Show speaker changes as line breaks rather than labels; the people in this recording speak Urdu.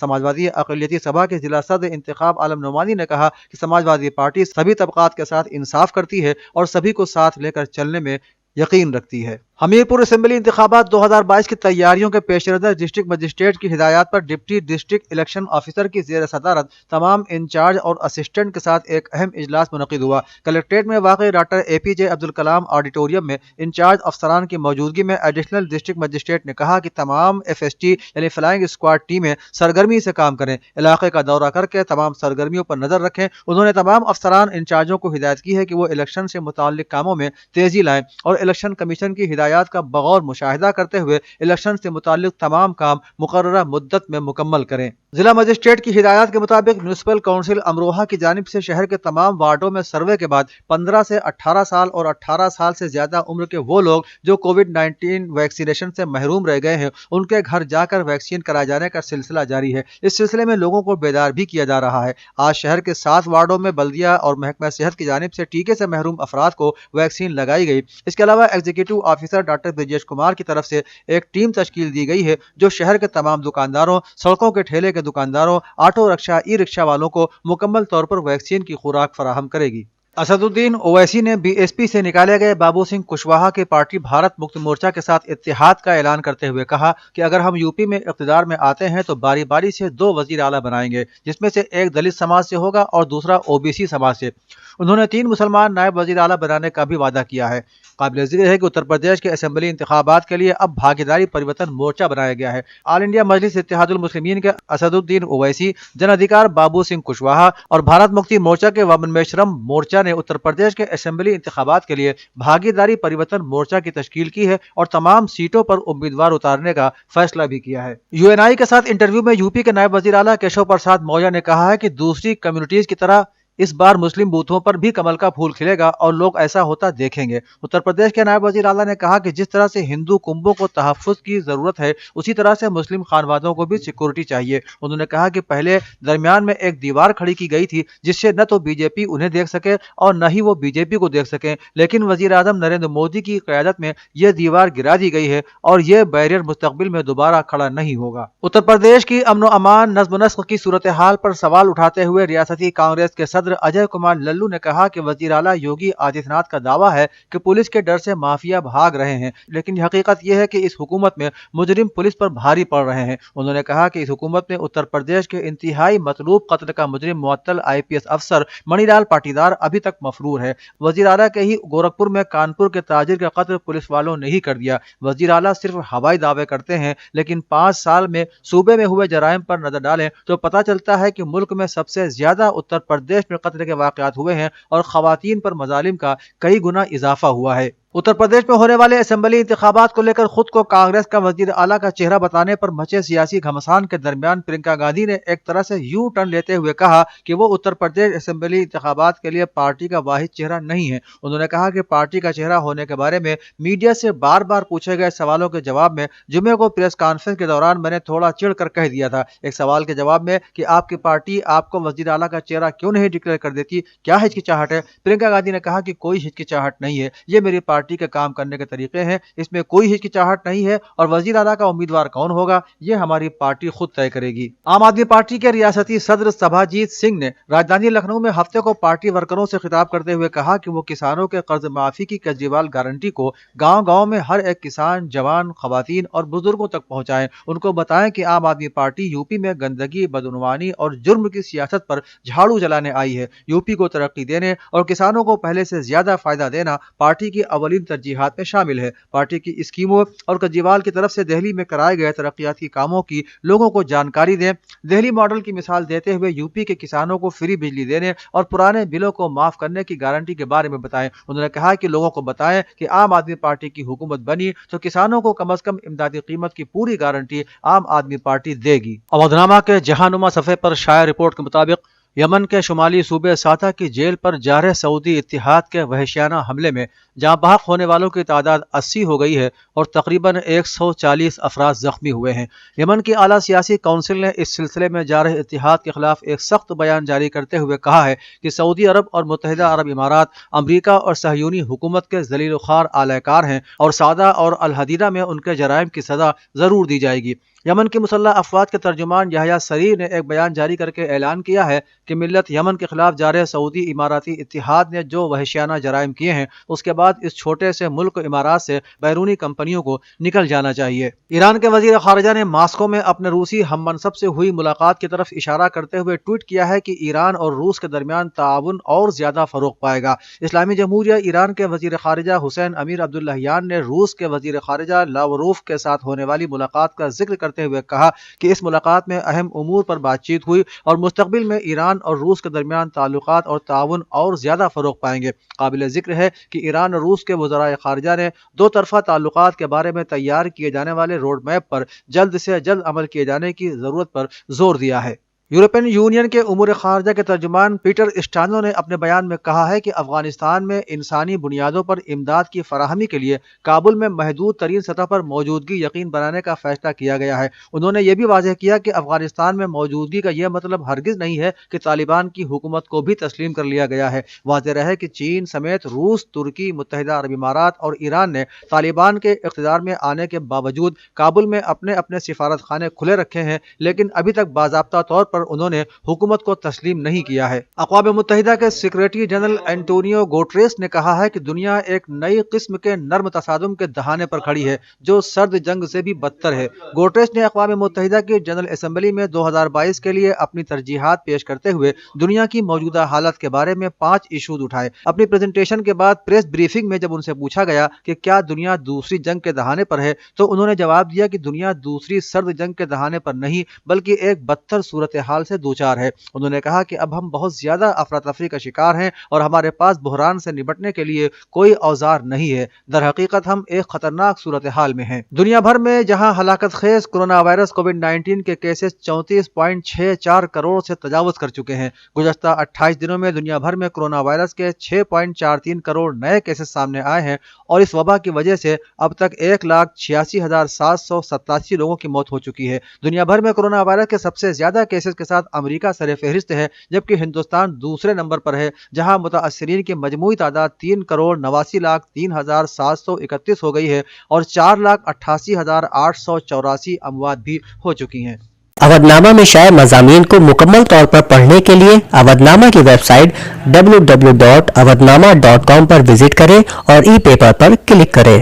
سماجوادی اقلیتی سبھا کے ضلع صدر انتخاب عالم نعمانی نے کہا کہ سماجوادی پارٹی سبھی طبقات کے ساتھ انصاف کرتی ہے اور سبھی کو ساتھ لے کر چلنے میں یقین رکھتی ہے۔ حمیرپور اسمبلی انتخابات 2022 کی تیاریوں کے پیش نظر ڈسٹرکٹ مجسٹریٹ کی ہدایات پر ڈپٹی ڈسٹرکٹ الیکشن آفیسر کی زیر صدارت تمام انچارج اور اسسٹنٹ کے ساتھ ایک اہم اجلاس منعقد ہوا۔ کلکٹریٹ میں واقع doctor A P J Abdul Kalam auditorium میں انچارج افسران کی موجودگی میں ایڈیشنل ڈسٹرکٹ مجسٹریٹ نے کہا کہ تمام FST یعنی فلائنگ اسکواڈ ٹیمیں سرگرمی سے کام کریں، علاقے کا دورہ کر کے تمام سرگرمیوں پر نظر رکھیں۔ انہوں نے تمام افسران انچارجوں کو ہدایت کی ہے کہ وہ الیکشن سے متعلق کاموں میں تیزی لائیں اور الیکشن کمیشن کی ہدایات کا بغور مشاہدہ کرتے ہوئے الیکشن سے متعلق تمام کام مقررہ مدت میں مکمل کریں۔ ضلع مجسٹریٹ کی ہدایات کے مطابق میونسپل کونسل امروہہ کی جانب سے شہر کے تمام وارڈوں میں سروے کے بعد 15 سے 18 سال اور 18 سال سے زیادہ عمر کے وہ لوگ جو کووڈ-19 ویکسینیشن سے محروم رہ گئے ہیں ان کے گھر جا کر ویکسین کرائے جانے کا سلسلہ جاری ہے۔ اس سلسلے میں لوگوں کو بیدار بھی کیا جا رہا ہے۔ آج شہر کے 7 وارڈوں میں بلدیہ اور محکمہ صحت کی جانب سے ٹیکے سے محروم افراد کو ویکسین لگائی گئی۔ اس کے علاوہ executive officer doctor Brijesh Kumar کی طرف سے ایک ٹیم تشکیل دی گئی ہے جو شہر کے تمام دکانداروں، سڑکوں کے ٹھیلے کے دکانداروں، آٹو رکشہ، ای رکشہ والوں کو مکمل طور پر ویکسین کی خوراک فراہم کرے گی۔ اسد الدین اویسی نے BSP سے نکالے گئے بابو سنگھ کشواہا کی پارٹی بھارت مکتی مورچہ کے ساتھ اتحاد کا اعلان کرتے ہوئے کہا کہ اگر ہم یوپی میں اقتدار میں آتے ہیں تو باری باری سے 2 وزیر اعلیٰ بنائیں گے، جس میں سے ایک دلت سماج سے ہوگا اور دوسرا OBC سماج سے۔ انہوں نے 3 مسلمان نائب وزیر اعلیٰ بنانے کا بھی وعدہ کیا ہے۔ قابل ذکر ہے کہ اتر پردیش کے اسمبلی انتخابات کے لیے اب بھاگیداری پریورتن مورچہ بنایا گیا ہے۔ آل انڈیا مجلس اتحاد المسلمین کے اسد الدین اویسی، جن ادھیکار بابو سنگھ کشواہا اور بھارت مکتی مورچہ کے ومنمیشورم مورچہ نے اتر پردیش کے اسمبلی انتخابات کے لیے بھاگیداری پریورتن مورچہ کی تشکیل کی ہے اور تمام سیٹوں پر امیدوار اتارنے کا فیصلہ بھی کیا ہے۔ UNI کے ساتھ انٹرویو میں یوپی کے نائب وزیر اعلیٰ کیشو پرساد موریہ نے کہا ہے کہ دوسری کمیونٹیز کی طرح اس بار مسلم بوتھوں پر بھی کمل کا پھول کھلے گا اور لوگ ایسا ہوتا دیکھیں گے۔ اتر پردیش کے نائب وزیر اعلیٰ نے کہا کہ جس طرح سے ہندو کنبوں کو تحفظ کی ضرورت ہے اسی طرح سے مسلم خانوادوں کو بھی سیکورٹی چاہیے۔ انہوں نے کہا کہ پہلے درمیان میں ایک دیوار کھڑی کی گئی تھی جس سے نہ تو BJP انہیں دیکھ سکے اور نہ ہی وہ BJP کو دیکھ سکیں، لیکن وزیر اعظم نریندر مودی کی قیادت میں یہ دیوار گرا دی گئی ہے اور یہ بیریئر مستقبل میں دوبارہ کھڑا نہیں ہوگا۔ اتر پردیش کی امن و امان، نظم و نسق کی صورتحال پر سوال اٹھاتے ہوئے ریاستی کانگریس کے صدر اجے کمار للو نے کہا کہ وزیر اعلیٰ یوگی آدتیہ ناتھ کا دعویٰ ہے کہ پولیس کے ڈر سے مافیا بھاگ رہے ہیں، لیکن حقیقت یہ ہے کہ اس حکومت میں مجرم پولیس پر بھاری پڑ رہے ہیں۔ انہوں نے کہا کہ اس حکومت میں اتر پردیش کے انتہائی مطلوب قتل کا مجرم معطل IPS افسر منی لال پاٹیدار ابھی تک مفرور ہے۔ وزیر اعلیٰ کے ہی گورکھپور میں کانپور کے تاجر کا قتل پولیس والوں نے ہی کر دیا۔ وزیر اعلیٰ صرف ہوائی دعوے کرتے ہیں، لیکن 5 سال میں صوبے میں ہوئے جرائم پر نظر ڈالیں تو پتہ چلتا ہے کہ ملک میں سب سے زیادہ اتر پردیش میں قتل کے واقعات ہوئے ہیں اور خواتین پر مظالم کا کئی گنا اضافہ ہوا ہے۔ اتر پردیش میں ہونے والے اسمبلی انتخابات کو لے کر خود کو کانگریس کا وزیر اعلیٰ کا چہرہ بتانے پر مچے سیاسی گھمسان کے درمیان پرینکا گاندھی نے ایک طرح سے یو ٹرن لیتے ہوئے کہا کہ وہ اتر پردیش اسمبلی انتخابات کے لیے پارٹی کا واحد چہرہ نہیں ہے۔ انہوں نے کہا کہ پارٹی کا چہرہ ہونے کے بارے میں میڈیا سے بار بار پوچھے گئے سوالوں کے جواب میں جمعے کو پریس کانفرنس کے دوران میں نے تھوڑا چڑ کر کہہ دیا تھا۔ ایک سوال کے جواب میں کہ آپ کی پارٹی آپ کو وزیر اعلیٰ کا چہرہ کیوں نہیں ڈکلیئر کر دیتی، کیا ہچکچاہٹ ہے؟ پرینکا گاندھی نے کہا کہ کوئی ہچکچاہٹ نہیں ہے، یہ میری پارٹی کے کام کرنے کے طریقے ہیں، اس میں کوئی ہچکچاہٹ نہیں ہے اور وزیر اعلیٰ کا امیدوار کون ہوگا یہ ہماری پارٹی خود طے کرے گی۔ عام آدمی پارٹی کے ریاستی صدر سبھاجیت سنگھ نے راجدھانی لکھنؤ میں ہفتے کو پارٹی ورکروں سے خطاب کرتے ہوئے کہا کہ وہ کسانوں کے قرض معافی کی کیجریوال گارنٹی کو گاؤں گاؤں میں ہر ایک کسان، جوان، خواتین اور بزرگوں تک پہنچائیں۔ ان کو بتائیں کہ عام آدمی پارٹی یوپی میں گندگی، بدعنوانی اور جرم کی سیاست پر جھاڑو جلانے آئی ہے۔ یوپی کو ترقی دینے اور کسانوں کو پہلے سے زیادہ فائدہ دینا پارٹی کی اولین ترجیحات میں شامل ہے۔ پارٹی کی اسکیموں اور کیجریوال کی طرف سے دہلی میں کرائے گئے ترقیاتی کاموں کی لوگوں کو جانکاری دیں۔ دہلی ماڈل کی مثال دیتے ہوئے یوپی کے کسانوں کو فری بجلی دینے اور پرانے بلوں کو معاف کرنے کی گارنٹی کے بارے میں بتائیں۔ انہوں نے کہا کہ لوگوں کو بتائیں کہ عام آدمی پارٹی کی حکومت بنی تو کسانوں کو کم از کم امدادی قیمت کی پوری گارنٹی عام آدمی پارٹی دے گی۔ اودھنامہ کے جہانما صفحے پر شائع رپورٹ کے مطابق یمن کے شمالی صوبے ساتا کی جیل پر جارح سعودی اتحاد کے وحشیانہ حملے میں جہاں بحق ہونے والوں کی تعداد 80 ہو گئی ہے اور تقریباً 140 افراد زخمی ہوئے ہیں۔ یمن کی اعلیٰ سیاسی کونسل نے اس سلسلے میں جارح اتحاد کے خلاف ایک سخت بیان جاری کرتے ہوئے کہا ہے کہ سعودی عرب اور متحدہ عرب امارات امریکہ اور صہیونی حکومت کے ذلیل و خوار اعلی کار ہیں اور سعدہ اور الحدیدہ میں ان کے جرائم کی سزا ضرور دی جائے گی۔ یمن کی مسلح افواج کے ترجمان یحییٰ سریع نے ایک بیان جاری کر کے اعلان کیا ہے کہ ملت یمن کے خلاف جارح سعودی اماراتی اتحاد نے جو وحشیانہ جرائم کیے ہیں اس کے بعد اس چھوٹے سے ملک امارات سے بیرونی کمپنیوں کو نکل جانا چاہیے۔ ایران کے وزیر خارجہ نے ماسکو میں اپنے روسی ہم منصب سے ہوئی ملاقات کی طرف اشارہ کرتے ہوئے ٹویٹ کیا ہے کہ ایران اور روس کے درمیان تعاون اور زیادہ فروغ پائے گا۔ اسلامی جمہوریہ ایران کے وزیر خارجہ حسین امیر عبداللہیان نے روس کے وزیر خارجہ لاوروف کے ساتھ ہونے والی ملاقات کا ذکر کرتے ہوئے کہا کہ اس ملاقات میں اہم امور پر بات چیت ہوئی اور مستقبل میں ایران اور روس کے درمیان تعلقات اور تعاون اور زیادہ فروغ پائیں گے۔ قابل ذکر ہے کہ ایران اور روس کے وزرائے خارجہ نے دو طرفہ تعلقات کے بارے میں تیار کیے جانے والے روڈ میپ پر جلد سے جلد عمل کیے جانے کی ضرورت پر زور دیا ہے۔ یورپین یونین کے امور خارجہ کے ترجمان پیٹر اسٹانو نے اپنے بیان میں کہا ہے کہ افغانستان میں انسانی بنیادوں پر امداد کی فراہمی کے لیے کابل میں محدود ترین سطح پر موجودگی یقین بنانے کا فیصلہ کیا گیا ہے۔ انہوں نے یہ بھی واضح کیا کہ افغانستان میں موجودگی کا یہ مطلب ہرگز نہیں ہے کہ طالبان کی حکومت کو بھی تسلیم کر لیا گیا ہے۔ واضح رہے کہ چین سمیت روس، ترکی، متحدہ عرب امارات اور ایران نے طالبان کے اقتدار میں آنے کے باوجود کابل میں اپنے اپنے سفارت خانے کھلے رکھے ہیں، لیکن ابھی تک باضابطہ طور پر انہوں نے حکومت کو تسلیم نہیں کیا ہے۔ اقوام متحدہ کے سیکریٹری جنرل اینٹونیو گوٹریس نے کہا ہے کہ دنیا ایک نئی قسم کے نرم تصادم کے دہانے پر کھڑی ہے جو سرد جنگ سے بھی بدتر ہے۔ گوٹریس نے اقوام متحدہ کی جنرل اسمبلی میں 2022 کے لیے اپنی ترجیحات پیش کرتے ہوئے دنیا کی موجودہ حالت کے بارے میں 5 ایشوز اٹھائے۔ اپنی پریزنٹیشن کے بعد پریس بریفنگ میں جب ان سے پوچھا گیا کہ کیا دنیا دوسری جنگ کے دہانے پر ہے تو انہوں نے جواب دیا کہ دنیا دوسری سرد جنگ کے دہانے پر نہیں بلکہ ایک بدتر صورتحال سے دوچار ہے۔ انہوں نے کہا کہ اب ہم بہت زیادہ افراتفری کا شکار ہیں اور ہمارے پاس بحران سے نمٹنے کے لیے کوئی اوزار نہیں ہے۔ در حقیقت ہم ایک خطرناک صورتحال میں ہیں۔ دنیا بھر میں جہاں ہلاکت خیز کورونا وائرس کووڈ-19 کے کیسز 34.64 کروڑ سے تجاوز کر چکے ہیں۔ گزشتہ 28 دنوں میں دنیا بھر میں کورونا وائرس کے 6.43 کروڑ نئے کیسز سامنے آئے ہیں اور اس وبا کی وجہ سے اب تک 1,86,787 لوگوں کی موت ہو چکی ہے۔ دنیا بھر میں کورونا وائرس کے سب سے زیادہ کیسز کے ساتھ امریکہ سر فہرست ہے جبکہ ہندوستان دوسرے نمبر پر ہے جہاں متاثرین کی مجموعی تعداد 3,89,03,731 ہو گئی ہے اور 4,88,884 اموات بھی ہو چکی ہیں۔
اودھ نامہ میں شائع مضامین کو مکمل طور پر پڑھنے کے لیے اودھ نامہ کی ویب سائٹ www.awadhnama.com پر وزٹ کریں اور ای پیپر پر کلک کریں۔